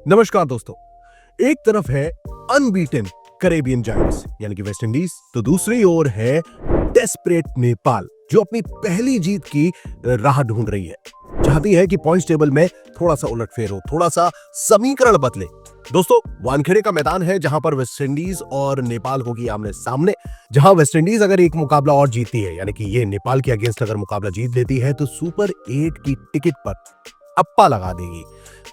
नमस्कार दोस्तों। एक तरफ है अनबीटन कैरेबियन जायंट्स यानी कि वेस्ट इंडीज, तो दूसरी ओर है डेस्परेट नेपाल जो अपनी पहली जीत की राह ढूंढ रही है। चाहती है कि पॉइंट्स टेबल में थोड़ा सा उलटफेर हो, थोड़ा सा समीकरण बदले। दोस्तों, वानखेड़े का मैदान है जहां पर वेस्ट इंडीज और नेपाल होगी आमने सामने। जहां वेस्ट इंडीज अगर एक मुकाबला और जीतती है, यानी कि ये नेपाल के अगेंस्ट अगर मुकाबला जीत लेती है, तो सुपर 8 की टिकट पर अप्पा लगा देगी।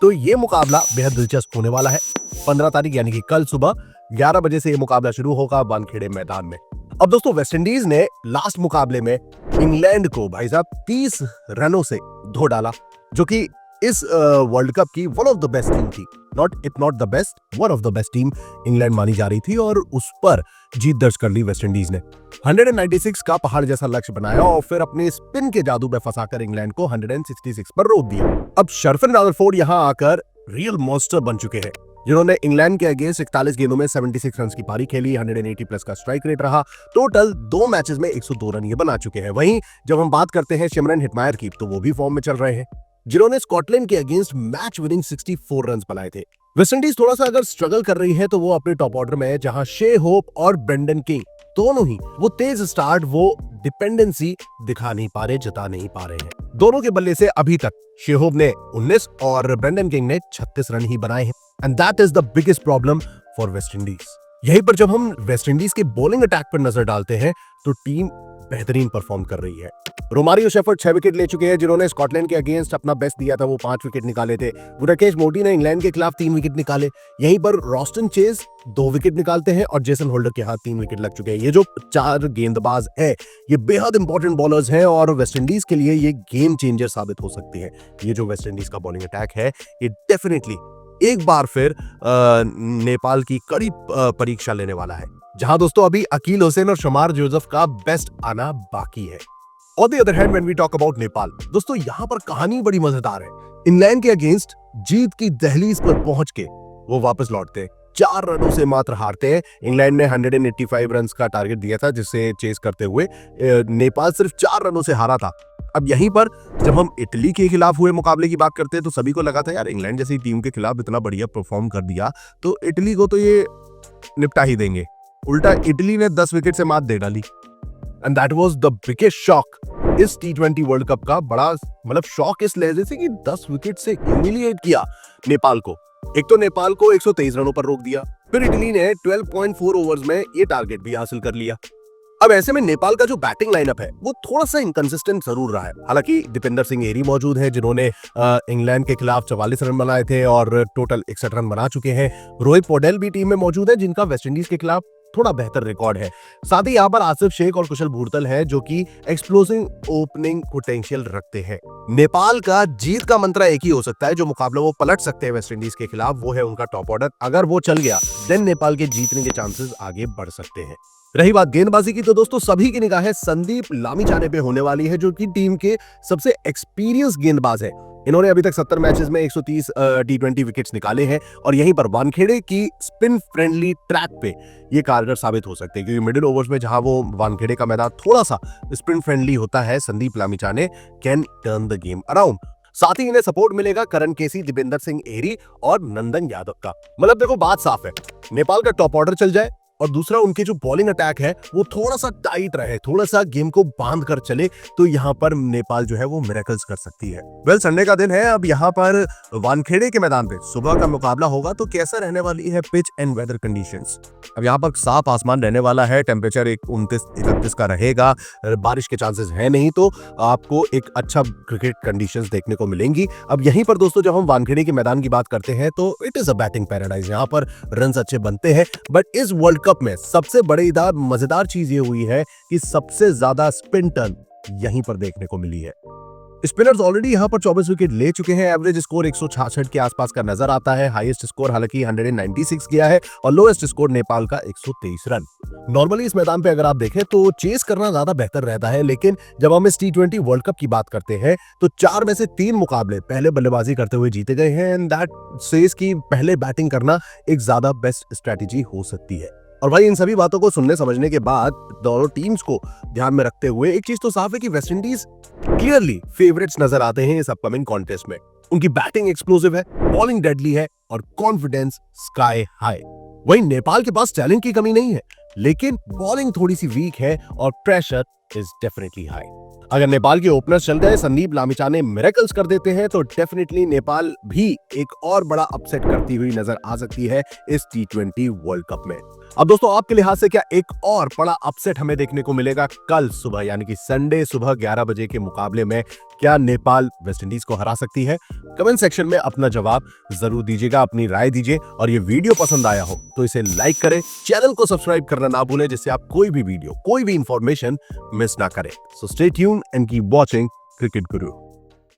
तो ये मुकाबला बेहद दिलचस्प होने वाला है। 15 तारीख यानी कि कल सुबह 11 बजे से ये मुकाबला शुरू होगा वानखेड़े मैदान में। अब दोस्तों, वेस्ट इंडीज ने लास्ट मुकाबले में इंग्लैंड को भाई साहब 30 रनों से धो डाला, जो कि इस वर्ल्ड कप की one of the best team थी। Not the best, one of the best team England मानी जा रही थी और उस पर जीत दर्ज कर ली वेस्ट इंडीज ने। 196 का पहाड़ जैसा लक्ष्य बनाया और फिर अपने स्पिन के जादू में फंसाकर इंग्लैंड को 166 पर रोक दिया। अब शर्फन रादरफोर्ड यहां आकर रियल मॉन्स्टर बन चुके हैं, जिन्होंने इंग्लैंड के अगेंस्ट 41 गेंदों में 76 रन की पारी खेली। 180 प्लस का स्ट्राइक रेट रहा। टोटल 2 मैचेस में 102 रन ये बना चुके हैं। वहीं जब हम बात करते हैं सिमरन हेटमायर की, तो वो भी फॉर्म में चल रहे हैं, जिन्होंने स्कॉटलैंड के अगेंस्ट मैच विनिंग 64 रन बनाए थे। वेस्ट इंडीज थोड़ा सा अगर स्ट्रगल कर रही है तो वो अपने टॉप ऑर्डर में है, जहां शे होप और ब्रेंडन किंग दोनों ही वो तेज स्टार्ट, वो डिपेंडेंसी दिखा नहीं पा रहे, जता नहीं पा रहे हैं। दोनों के बल्ले से अभी तक शे होप ने 19 और ब्रेंडन किंग ने 36 रन ही बनाए हैं। And that is the biggest problem for West Indies. यहीं पर जब हम वेस्ट इंडीज के बॉलिंग अटैक पर नजर डालते हैं तो टीम बेहतरीन परफॉर्म कर रही है। रोमारियो शेफर्ड 6 विकेट ले चुके हैं, जिन्होंने स्कॉटलैंड के अगेंस्ट अपना बेस्ट दिया था, वो 5 विकेट निकाले थे। राकेश मोर्टी ने इंग्लैंड के खिलाफ 3 विकेट निकाले। यहीं पर रॉस्टन चेज 2 विकेट निकालते हैं और जेसन होल्डर के हाथ 3 विकेट लग चुके हैं। ये जो 4 गेंदबाज है, ये बेहद इंपॉर्टेंट बॉलर्स हैं और वेस्ट इंडीज के लिए ये गेम चेंजर साबित हो सकते हैं। ये जो वेस्ट इंडीज का बॉलिंग अटैक है, ये डेफिनेटली एक बार फिर नेपाल की कड़ी परीक्षा लेने वाला है, जहां दोस्तों अभी अकील हुसैन और शमार जोसेफ का बेस्ट आना बाकी है। On the other hand, when we talk about Nepal, दोस्तों यहां पर कहानी बड़ी मजेदार है। इंग्लैंड के अगेंस्ट जीत की दहलीज पर पहुंच के वो वापस लौटते हैं, 4 रनों से मात्र हारते हैं। इंग्लैंड ने 185 रन का टारगेट दिया था, जिसे चेस करते हुए नेपाल सिर्फ 4 रनों से हारा था। अब यहीं पर जब हम इटली के खिलाफ हुए मुकाबले की बात करते हैं, तो सभी को लगा था यार इंग्लैंड जैसी टीम के खिलाफ इतना बढ़िया परफॉर्म कर दिया तो इटली को तो ये निपटा ही देंगे। उल्टा इटली ने 10 विकेट से मात दे डाली। And that was the biggest shock इस T20 वर्ल्ड कप का। बड़ा मतलब शॉक इस लहजे से कि 10 विकेट से ह्यूमिलिएट किया नेपाल को। एक तो नेपाल को 123 रनों पर रोक दिया, फिर इटली ने 12.4 ओवर्स में ये टारगेट भी हासिल कर लिया। अब ऐसे में नेपाल का जो बैटिंग लाइनअप है वो थोड़ा सा इनकंसिस्टेंट जरूर रहा है। हालांकि दीपेंद्र सिंह एरी मौजूद है, जिन्होंने इंग्लैंड के खिलाफ 44 रन बनाए थे और टोटल 61 रन बना चुके हैं। रोहित पौडेल भी टीम में मौजूद है, जिनका वेस्ट इंडीज के खिलाफ थोड़ा बेहतर रिकॉर्ड है। साथ ही यहाँ पर आसिफ शेख और कुशल भूरतल हैं, जो कि एक्सप्लोसिव ओपनिंग पोटेंशियल रखते हैं। नेपाल का जीत का मंत्र एक ही हो सकता है, जो मुकाबला वो पलट सकते हैं वेस्ट इंडीज के खिलाफ, वो है उनका टॉप ऑर्डर। अगर वो चल गया देन नेपाल के जीतने के चांसेस आगे बढ़ सकते हैं। रही बात गेंदबाजी की, तो दोस्तों सभी की निगाहें संदीप लामिछाने पे होने वाली है, जो कि टीम के सबसे एक्सपीरियंस गेंदबाज है। इन्होंने अभी तक 70 मैचेस में 130 T20 विकेट्स निकाले हैं और यहीं पर वानखेड़े की स्पिन फ्रेंडली ट्रैक पे ये कारगर साबित हो सकते हैं, क्योंकि मिडिल ओवर्स में जहां वो वानखेड़े का मैदान थोड़ा सा स्पिन फ्रेंडली होता है, Sandeep Lamichhane can turn the game around. साथ ही इन्हें सपोर्ट मिलेगा करण केसी, दीपेंद्र सिंह एरी और नंदन यादव का। मतलब देखो बात साफ है, नेपाल का टॉप ऑर्डर चल जाए और दूसरा उनके जो बॉलिंग अटैक है वो थोड़ा सा टाइट रहे, थोड़ा सा गेम को बांध कर चले, तो यहाँ पर नेपाल जो है वो मिरेकल्स कर सकती है। वेल, संडे का दिन है। अब यहाँ पर वानखेड़े के मैदान पे सुबह का मुकाबला होगा, तो कैसा रहने वाली है पिच एंड वेदर कंडीशंस। अब यहाँ पर साफ आसमान रहने वाला है, टेम्परेचर 29-31 का रहेगा, बारिश के चांसेस है नहीं, तो आपको एक अच्छा क्रिकेट कंडीशंस देखने को मिलेंगी। अब यहीं पर दोस्तों जब हम वानखेड़े के मैदान की बात करते हैं, तो it is a batting paradise. यहाँ पर रन अच्छे बनते हैं, बट इस वर्ल्ड कप में सबसे बड़ी मजेदार चीज ये हुई है कि सबसे ज्यादा स्पिन टर्न यहीं पर देखने को मिली है। स्पिनर्स ऑलरेडी यहां पर 24 विकेट ले चुके हैं। एवरेज स्कोर 166 के आसपास का नजर आता है। हाईएस्ट स्कोर हालांकि 196 गया है और लोएस्ट स्कोर नेपाल का 123 रन। नॉर्मली इस मैदान पे अगर आप देखें तो चेस करना ज्यादा बेहतर रहता है, लेकिन जब हम इस T20 वर्ल्ड कप की बात करते हैं तो 4 में से 3 मुकाबले पहले बल्लेबाजी करते हुए जीते गए हैं। एंड दैट सेज कि पहले बैटिंग करना एक ज्यादा बेस्ट स्ट्रेटेजी हो सकती है। और भाई इन सभी बातों को सुनने समझने के बाद दोनों टीम्स को ध्यान में रखते हुए एक चीज तो साफ है कि वेस्ट इंडीज क्लियरली फेवरेट्स नजर आते हैं इस अपकमिंग कॉन्टेस्ट में। उनकी बैटिंग एक्सप्लोसिव है, बॉलिंग डेडली है और कॉन्फिडेंस स्काई हाई। वहीं नेपाल के पास टैलेंट की कमी नहीं है, लेकिन बॉलिंग थोड़ी सी वीक है और प्रेशर इज डेफिनेटली हाई। अगर नेपाल के ओपनर्स चल गए, संदीप लामिछाने मिरेकल्स कर देते हैं, तो डेफिनेटली नेपाल भी एक और बड़ा अपसेट करती हुई नजर आ सकती है इस T20 वर्ल्ड कप में। अब दोस्तों, आपके लिहाज से क्या एक और बड़ा अपसेट हमें देखने को मिलेगा कल सुबह, यानी कि संडे सुबह 11 बजे के मुकाबले में? क्या नेपाल वेस्टइंडीज को हरा सकती है? कमेंट सेक्शन में अपना जवाब जरूर दीजिएगा, अपनी राय दीजिए। और ये वीडियो पसंद आया हो तो इसे लाइक करें, चैनल को सब्सक्राइब करना ना भूलें, जिससे आप कोई भी वीडियो, कोई भी इंफॉर्मेशन मिस ना करें। So stay tuned and keep watching cricket Guru.